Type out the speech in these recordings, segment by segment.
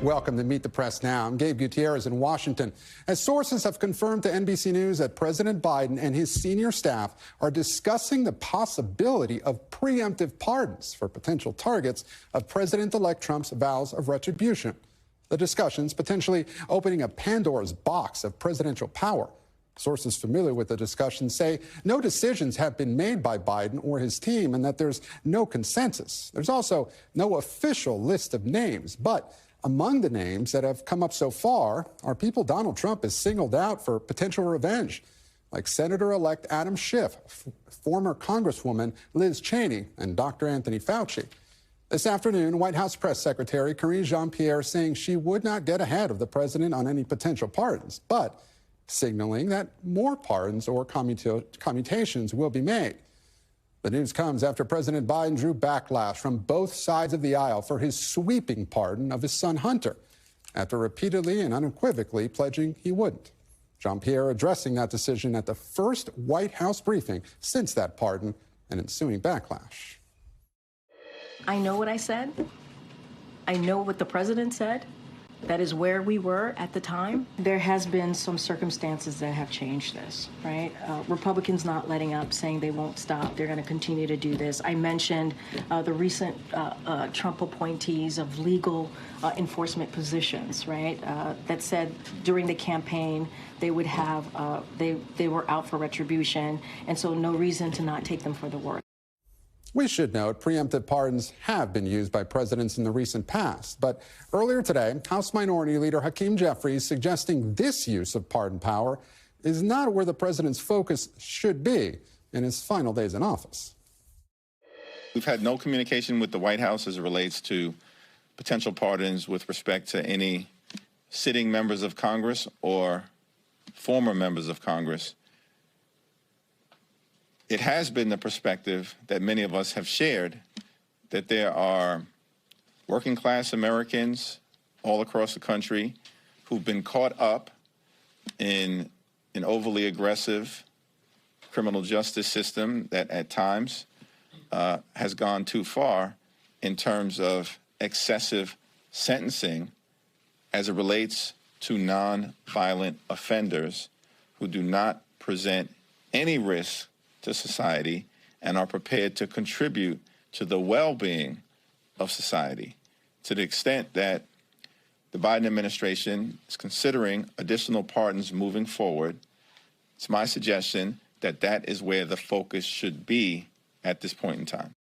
Welcome to Meet the Press Now. I'm Gabe Gutierrez in Washington. As sources have confirmed to NBC News that President Biden and his senior staff are discussing the possibility of preemptive pardons for potential targets of President-elect Trump's vows of retribution. The discussions potentially opening a Pandora's box of presidential power. Sources familiar with the discussion say no decisions have been made by Biden or his team and that there's no consensus. There's also no official list of names, but among the names that have come up so far are people Donald Trump has singled out for potential revenge, like Senator-elect Adam Schiff, former Congresswoman Liz Cheney, and Dr. Anthony Fauci. This afternoon, White House Press Secretary Karine Jean-Pierre saying she would not get ahead of the president on any potential pardons, but signaling that more pardons or commutations will be made. The news comes after President Biden drew backlash from both sides of the aisle for his sweeping pardon of his son Hunter, after repeatedly and unequivocally pledging he wouldn't. Jean-Pierre addressing that decision at the first White House briefing since that pardon and ensuing backlash. I know what I said. I know what the president said. That is where we were at the time. There has been some circumstances that have changed this, right? Republicans not letting up, saying they won't stop. They're going to continue to do this. I mentioned the recent Trump appointees of legal enforcement positions, right? That said during the campaign they would have, they were out for retribution, and so no reason to not take them for the work. We should note preemptive pardons have been used by presidents in the recent past. But earlier today, House Minority Leader Hakeem Jeffries suggesting this use of pardon power is not where the president's focus should be in his final days in office. We've had no communication with the White House as it relates to potential pardons with respect to any sitting members of Congress or former members of Congress. It has been the perspective that many of us have shared that there are working class Americans all across the country who've been caught up in an overly aggressive criminal justice system that at times has gone too far in terms of excessive sentencing as it relates to non-violent offenders who do not present any risk to society and are prepared to contribute to the well-being of society. To the extent that the Biden administration is considering additional pardons moving forward, it's my suggestion that that is where the focus should be at this point in time.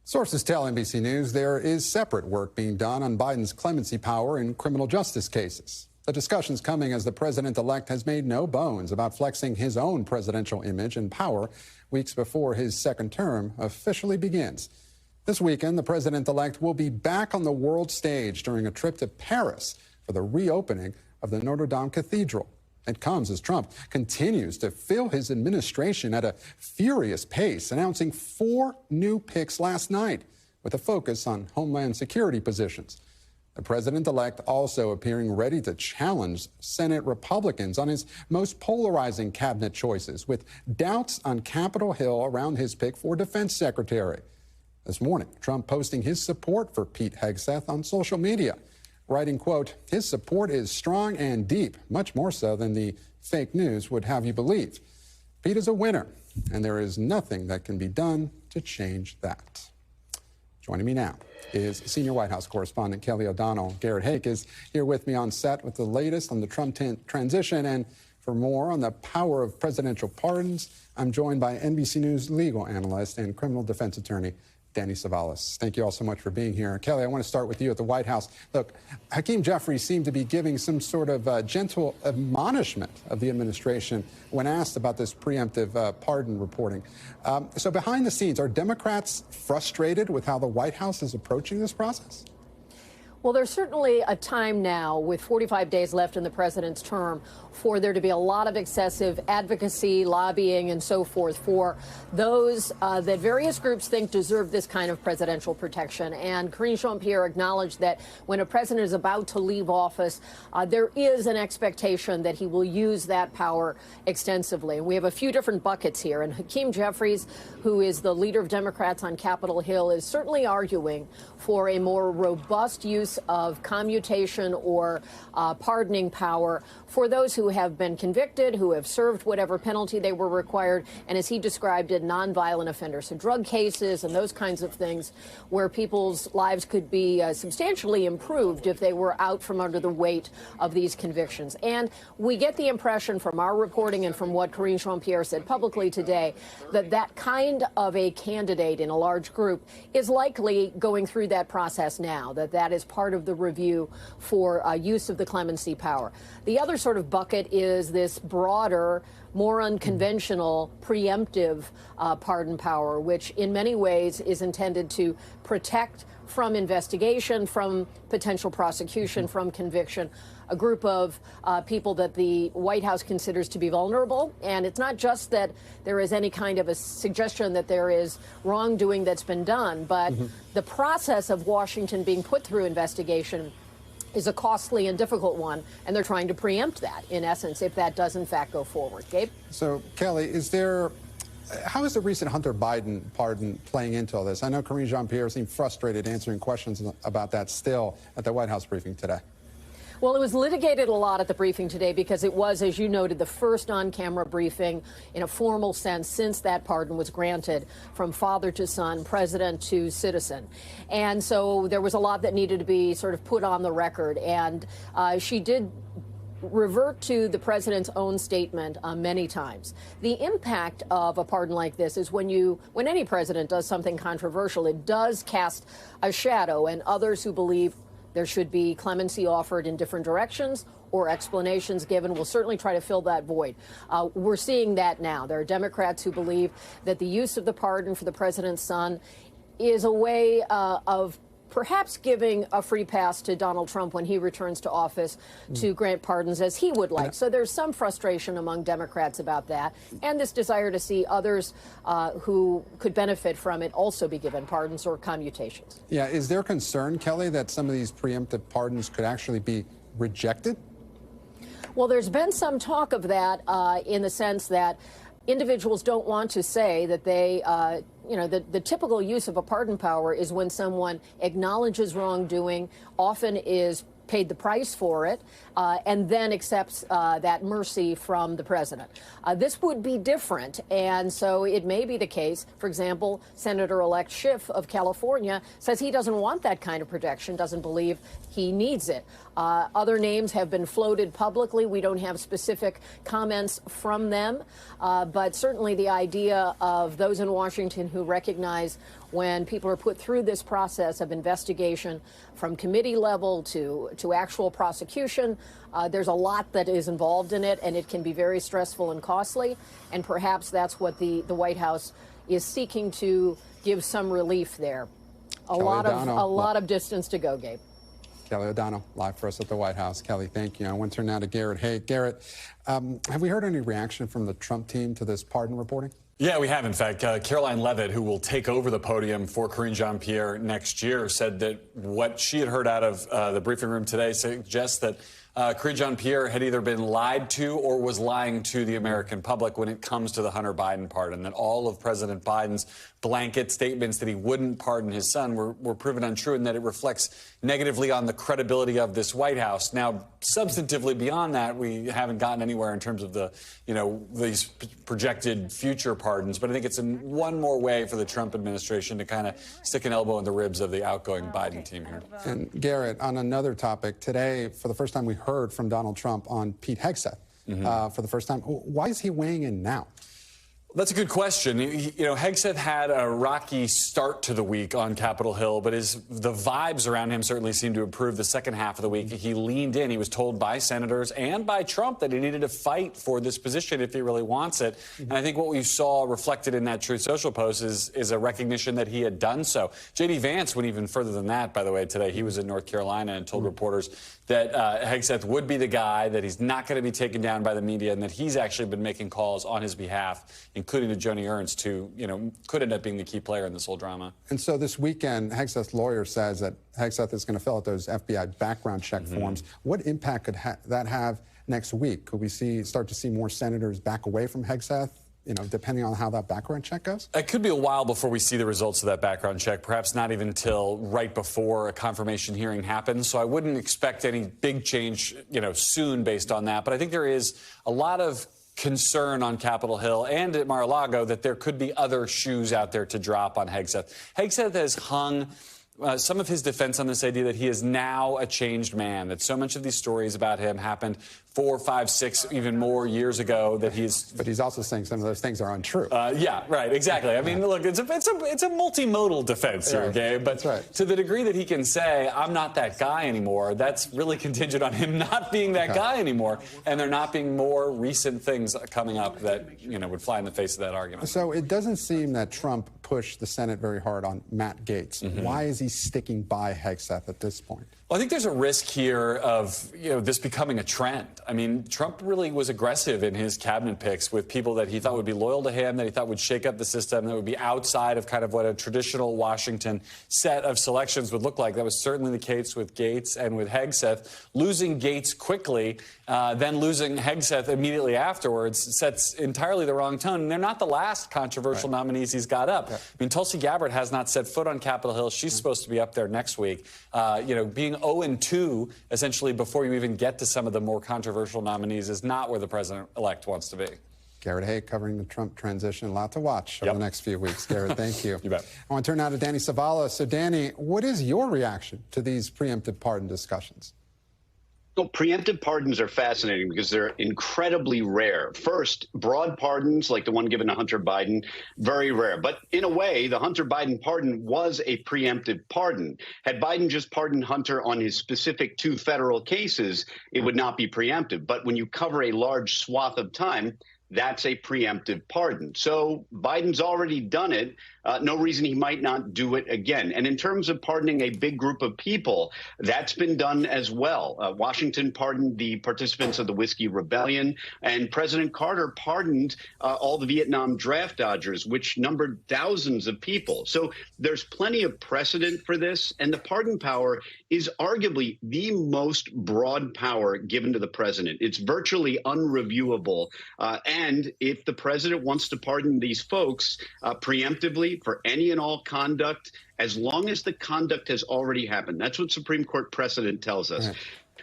Sources tell NBC News there is separate work being done on Biden's clemency power in criminal justice cases. The discussion's coming as the president-elect has made no bones about flexing his own presidential image and power weeks before his second term officially begins. This weekend, the president-elect will be back on the world stage during a trip to Paris for the reopening of the Notre Dame Cathedral. It comes as Trump continues to fill his administration at a furious pace, announcing 4 new picks last night with a focus on Homeland Security positions. The president-elect also appearing ready to challenge Senate Republicans on his most polarizing cabinet choices, with doubts on Capitol Hill around his pick for defense secretary. This morning, Trump posting his support for Pete Hegseth on social media, writing, quote, "His support is strong and deep, much more so than the fake news would have you believe. Pete is a winner, and there is nothing that can be done to change that." Joining me now is senior White House correspondent Kelly O'Donnell. Garrett Haake is here with me on set with the latest on the Trump transition. And for more on the power of presidential pardons, I'm joined by NBC News legal analyst and criminal defense attorney Danny Cevallos. Thank you all so much for being here. Kelly, I want to start with you at the White House. Look, Hakeem Jeffries seemed to be giving some sort of gentle admonishment of the administration when asked about this preemptive pardon reporting. So behind the scenes, are Democrats frustrated with how the White House is approaching this process? Well, there's certainly a time now, with 45 days left in the president's term, for there to be a lot of excessive advocacy, lobbying, and so forth for those that various groups think deserve this kind of presidential protection. And Karine Jean-Pierre acknowledged that when a president is about to leave office, there is an expectation that he will use that power extensively. We have a few different buckets here, and Hakeem Jeffries, who is the leader of Democrats on Capitol Hill, is certainly arguing for a more robust use use of commutation or pardoning power for those who have been convicted, who have served whatever penalty they were required, and as he described it, nonviolent offenders. So drug cases and those kinds of things where people's lives could be substantially improved if they were out from under the weight of these convictions. And we get the impression from our reporting and from what Karine Jean-Pierre said publicly today that that kind of a candidate in a large group is likely going through that process now, that is part of the review for use of the clemency power. The other sort of bucket is this broader, more unconventional, preemptive pardon power, which in many ways is intended to protect from investigation, from potential prosecution, from conviction, a group of people that the White House considers to be vulnerable. And it's not just that there is any kind of a suggestion that there is wrongdoing that's been done, but the process of Washington being put through investigation is a costly and difficult one, and they're trying to preempt that, in essence, if that does in fact go forward. Gabe? So, Kelly, how is the recent Hunter Biden pardon playing into all this? I know Karine Jean-Pierre seemed frustrated answering questions about that still at the White House briefing today. Well, it was litigated a lot at the briefing today because it was, as you noted, the first on-camera briefing in a formal sense since that pardon was granted from father to son, president to citizen. And so there was a lot that needed to be sort of put on the record. And she did revert to the president's own statement many times. The impact of a pardon like this is when any president does something controversial, it does cast a shadow, and others who believe there should be clemency offered in different directions or explanations given will certainly try to fill that void. We're seeing that now. There are Democrats who believe that the use of the pardon for the president's son is a way of perhaps giving a free pass to Donald Trump when he returns to office to grant pardons as he would like. So there's some frustration among Democrats about that, and this desire to see others who could benefit from it also be given pardons or commutations. Yeah, is there concern, Kelly, that some of these preemptive pardons could actually be rejected? Well, there's been some talk of that in the sense that individuals don't want to say that they, the typical use of a pardon power is when someone acknowledges wrongdoing, often is paid the price for it, and then accepts that mercy from the president. This would be different, and so it may be the case. For example, Senator-elect Schiff of California says he doesn't want that kind of protection, doesn't believe he needs it. Other names have been floated publicly. We don't have specific comments from them, but certainly the idea of those in Washington who recognize when people are put through this process of investigation from committee level to actual prosecution, there's a lot that is involved in it, and it can be very stressful and costly. And perhaps that's what the White House is seeking to give some relief there. A lot of distance to go, Gabe. Kelly O'Donnell, live for us at the White House. Kelly, thank you. I want to turn now to Garrett Haake. Garrett, have we heard any reaction from the Trump team to this pardon reporting? Yeah, we have, in fact. Caroline Leavitt, who will take over the podium for Karine Jean-Pierre next year, said that what she had heard out of the briefing room today suggests that Karine Jean-Pierre had either been lied to or was lying to the American public when it comes to the Hunter Biden pardon, that all of President Biden's blanket statements that he wouldn't pardon his son were proven untrue, and that it reflects negatively on the credibility of this White House. Now, substantively beyond that, we haven't gotten anywhere in terms of these projected future pardons, but I think it's one more way for the Trump administration to kind of stick an elbow in the ribs of the outgoing Biden team here. And Garrett, on another topic, today, for the first time, we heard from Donald Trump on Pete Hegseth for the first time. Why is he weighing in now? That's a good question. Hegseth had a rocky start to the week on Capitol Hill, but the vibes around him certainly seemed to improve the second half of the week. He leaned in. He was told by senators and by Trump that he needed to fight for this position if he really wants it. And I think what we saw reflected in that Truth Social post is a recognition that he had done so. J.D. Vance went even further than that, by the way, today. He was in North Carolina and told reporters that Hegseth would be the guy, that he's not going to be taken down by the media, and that he's actually been making calls on his behalf, including to Joni Ernst, who, could end up being the key player in this whole drama. And so this weekend, Hegseth's lawyer says that Hegseth is going to fill out those FBI background check forms. What impact could that have next week? Could we start to see more senators back away from Hegseth depending on how that background check goes? It could be a while before we see the results of that background check, perhaps not even until right before a confirmation hearing happens. So I wouldn't expect any big change, soon based on that. But I think there is a lot of concern on Capitol Hill and at Mar-a-Lago that there could be other shoes out there to drop on Hegseth. Hegseth has hung some of his defense on this idea that he is now a changed man, that so much of these stories about him happened 4, 5, 6, even more years ago, that he's... But he's also saying some of those things are untrue. Yeah, right, exactly. I mean, look, it's a multimodal defense here, Gabe, but to the degree that he can say, I'm not that guy anymore, that's really contingent on him not being that guy anymore, and there not being more recent things coming up that, would fly in the face of that argument. So it doesn't seem that Trump pushed the Senate very hard on Matt Gaetz. Why is he sticking by Hegseth at this point? Well, I think there's a risk here of, this becoming a trend. I mean, Trump really was aggressive in his cabinet picks with people that he thought would be loyal to him, that he thought would shake up the system, that would be outside of kind of what a traditional Washington set of selections would look like. That was certainly the case with Gaetz and with Hegseth. Losing Gaetz quickly, then losing Hegseth immediately afterwards sets entirely the wrong tone. And they're not the last controversial nominees he's got up. I mean, Tulsi Gabbard has not set foot on Capitol Hill. She's supposed to be up there next week. Being 0-2, essentially, before you even get to some of the more controversial nominees is not where the president-elect wants to be. Garrett Haake covering the Trump transition. A lot to watch over the next few weeks. Garrett, thank you. You bet. I want to turn now to Danny Cevallos. So, Danny, what is your reaction to these preemptive pardon discussions? Well, preemptive pardons are fascinating because they're incredibly rare. First, broad pardons like the one given to Hunter Biden, very rare. But in a way, the Hunter Biden pardon was a preemptive pardon. Had Biden just pardoned Hunter on his specific 2 federal cases, it would not be preemptive. But when you cover a large swath of time, that's a preemptive pardon. So Biden's already done it. No reason he might not do it again. And in terms of pardoning a big group of people, that's been done as well. Washington pardoned the participants of the Whiskey Rebellion, and President Carter pardoned all the Vietnam draft dodgers, which numbered thousands of people. So there's plenty of precedent for this, and the pardon power is arguably the most broad power given to the president. It's virtually unreviewable. And if the president wants to pardon these folks preemptively for any and all conduct, as long as the conduct has already happened, that's what Supreme Court precedent tells us.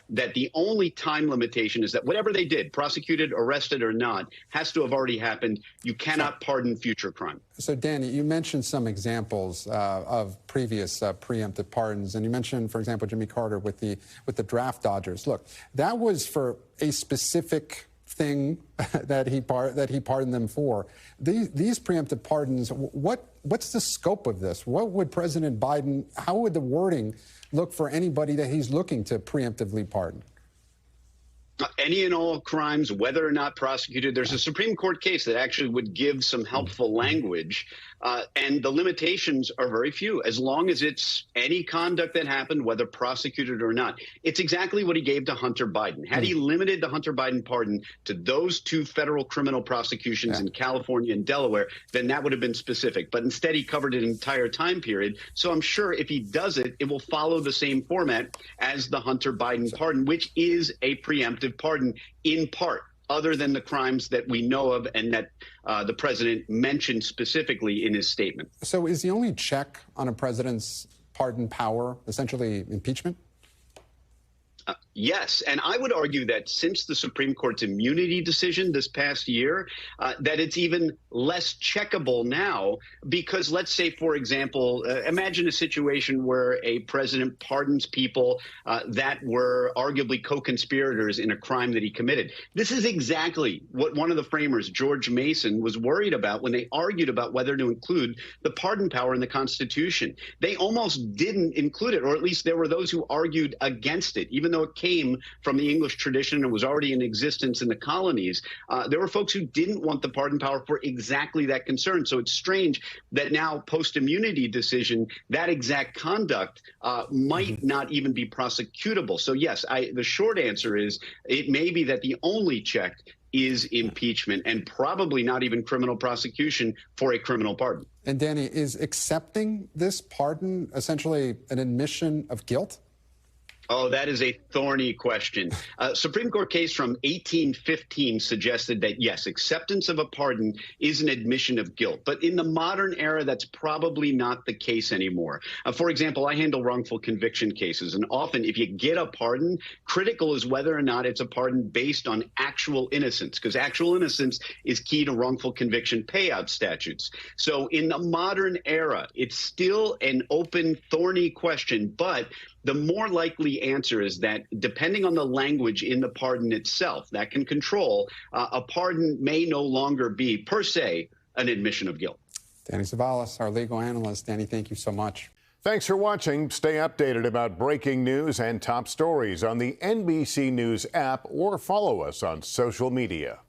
That the only time limitation is that whatever they did, prosecuted, arrested or not, has to have already happened. You cannot pardon future crime. So, Danny, you mentioned some examples of previous preemptive pardons, and you mentioned, for example, Jimmy Carter with the draft dodgers. Look, that was for a specific thing that he pardoned them for. These preemptive pardons, what's the scope of this? What would President Biden, how would the wording look for anybody that he's looking to preemptively pardon? Any and all crimes, whether or not prosecuted. There's a Supreme Court case that actually would give some helpful language, and the limitations are very few, as long as it's any conduct that happened, whether prosecuted or not. It's exactly what he gave to Hunter Biden. Had he limited the Hunter Biden pardon to those 2 federal criminal prosecutions in California and Delaware, then that would have been specific. But instead, he covered an entire time period. So I'm sure if he does it, it will follow the same format as the Hunter Biden pardon, which is a preemptive pardon in part, other than the crimes that we know of and that the president mentioned specifically in his statement. So is the only check on a president's pardon power essentially impeachment? Yes, and I would argue that since the Supreme Court's immunity decision this past year, that it's even less checkable now because let's say, for example, imagine a situation where a president pardons people that were arguably co-conspirators in a crime that he committed. This is exactly what one of the framers, George Mason, was worried about when they argued about whether to include the pardon power in the Constitution. They almost didn't include it, or at least there were those who argued against it, even though it came from the English tradition and was already in existence in the colonies. There were folks who didn't want the pardon power for exactly that concern. So it's strange that now post-immunity decision, that exact conduct might not even be prosecutable. So yes, the short answer is it may be that the only check is impeachment and probably not even criminal prosecution for a criminal pardon. And Danny, is accepting this pardon essentially an admission of guilt? Oh, that is a thorny question. A Supreme Court case from 1815 suggested that, yes, acceptance of a pardon is an admission of guilt. But in the modern era, that's probably not the case anymore. For example, I handle wrongful conviction cases. And often, if you get a pardon, critical is whether or not it's a pardon based on actual innocence, because actual innocence is key to wrongful conviction payout statutes. So in the modern era, it's still an open, thorny question, but the more likely answer is that depending on the language in the pardon itself that can control, a pardon may no longer be per se an admission of guilt. Danny Cevallos, our legal analyst. Danny, thank you so much. Thanks for watching. Stay updated about breaking news and top stories on the NBC News app or follow us on social media.